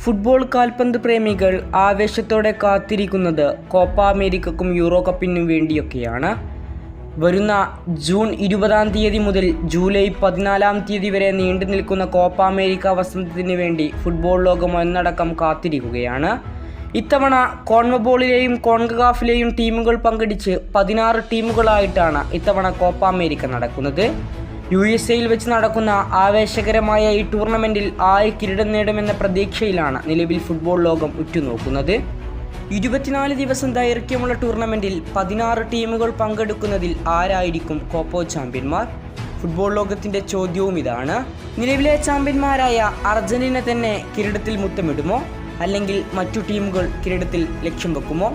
Football കാൽപന്ത് പ്രേമികൾ ആവേശത്തോടെ കാത്തിരിക്കുന്നത് കോപ്പ അമേരിക്കക്കും യൂറോ കപ്പിനും വേണ്ടിയൊക്കെയാണ്. വരുന്ന ജൂൺ 20 മുതൽ ജൂലൈ 14 വരെ നീണ്ടു നിൽക്കുന്ന കോപ്പ അമേരിക്ക വസന്തത്തിന് വേണ്ടി ഫുട്ബോൾ ലോകം ഒന്നടക്കം കാത്തിരിക്കുകയാണ്. ഇത്തവണ കോൺമബോളിലെയും കോൺകകാഫിലെയും ടീമുകൾ പങ്കെടുത്ത് 16 ടീമുകളായിട്ടാണ് ഇത്തവണ കോപ്പ അമേരിക്ക നടക്കുന്നത്. USA-യിൽ വെച്ച് നടക്കുന്ന ആവേശകരമായ ഈ ടൂർണമെൻറ്റിൽ ആര് കിരീടം നേടുമെന്ന പ്രതീക്ഷയിലാണ് നിലവിൽ ഫുട്ബോൾ ലോകം ഉറ്റുനോക്കുന്നത്. 24 ദിവസം ദൈർഘ്യമുള്ള ടൂർണമെൻറ്റിൽ 16 ടീമുകൾ പങ്കെടുക്കുന്നതിൽ ആരായിരിക്കും കോപ്പ ചാമ്പ്യന്മാർ? ഫുട്ബോൾ ലോകത്തിൻ്റെ ചോദ്യവും ഇതാണ്. നിലവിലെ ചാമ്പ്യന്മാരായ അർജന്റീന തന്നെ കിരീടത്തിൽ മുത്തമിടുമോ, അല്ലെങ്കിൽ മറ്റു ടീമുകൾ കിരീടത്തിൽ ലക്ഷ്യം വെക്കുമോ?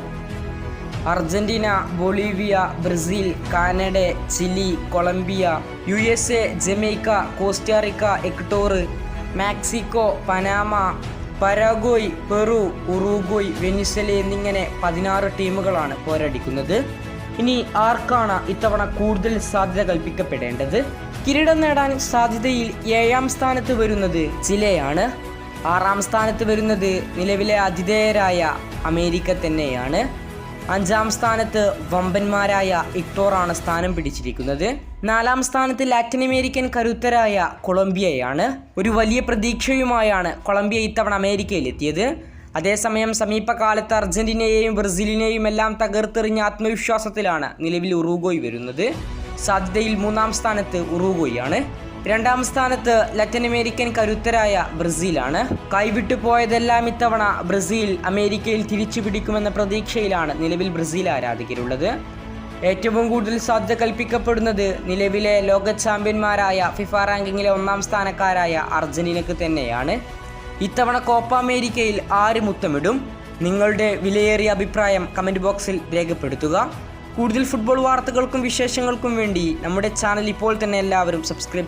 Argentina, Bolivia, Brazil, Canada, Chile, Colombia, USA, Jamaica, Costa Rica, Ecuador, Mexico, Panama, Paraguay, Peru, Uruguay, Venezuela എന്നിങ്ങനെ 16 ടീമുകളാണ് പോരടിക്കുന്നത്. ഇനി ആർക്കാണ് ഇത്തവണ കൂടുതൽ സാധ്യത കൽപ്പിക്കപ്പെടേണ്ടത്? കിരീടം നേടാൻ സാധ്യതയിൽ 7ാം സ്ഥാനത്ത് വരുന്നത് ചിലെയാണ്. 6ാം സ്ഥാനത്ത് വരുന്നത് നിലവിലെ ആതിഥേയരായ അമേരിക്ക തന്നെയാണ്. 5ാം സ്ഥാനത്ത് വമ്പന്മാരായ ഇക്വഡോറാണ് സ്ഥാനം പിടിച്ചിരിക്കുന്നത്. 4ാം സ്ഥാനത്ത് ലാറ്റിൻ അമേരിക്കൻ കരുത്തരായ കൊളംബിയയാണ്. ഒരു വലിയ പ്രതീക്ഷയുമായാണ് കൊളംബിയ ഇത്തവണ അമേരിക്കയിലെത്തിയത്. അതേസമയം സമീപകാലത്ത് അർജന്റീനയെയും ബ്രസീലിനെയും എല്ലാം തകർത്തെറിഞ്ഞ ആത്മവിശ്വാസത്തിലാണ് നിലവിൽ ഉറുഗ്വയ് വരുന്നത്. സാധ്യതയിൽ 3ാം സ്ഥാനത്ത് ഉറുഗ്വയാണ്. 2ാം സ്ഥാനത്ത് ലാറ്റിൻ അമേരിക്കൻ കരുത്തരായ ബ്രസീലാണ്. കൈവിട്ടു പോയതെല്ലാം ഇത്തവണ ബ്രസീൽ അമേരിക്കയിൽ തിരിച്ചു പിടിക്കുമെന്ന പ്രതീക്ഷയിലാണ് നിലവിൽ ബ്രസീൽ ആരാധകരുള്ളത്. ഏറ്റവും കൂടുതൽ സാധ്യത കൽപ്പിക്കപ്പെടുന്നത് നിലവിലെ ലോക ചാമ്പ്യന്മാരായ ഫിഫ റാങ്കിങ്ങിലെ 1ാം സ്ഥാനക്കാരായ അർജന്റീനക്ക് തന്നെയാണ്. ഇത്തവണ കോപ്പ അമേരിക്കയിൽ ആര് മുത്തമിടും? നിങ്ങളുടെ വിലയേറിയ അഭിപ്രായം കമൻറ്റ് ബോക്സിൽ രേഖപ്പെടുത്തുക. കൂടുതൽ ഫുട്ബോൾ വാർത്തകൾക്കും വിശേഷങ്ങൾക്കും വേണ്ടി നമ്മുടെ ചാനൽ ഇപ്പോൾ തന്നെ എല്ലാവരും സബ്സ്ക്രൈബ്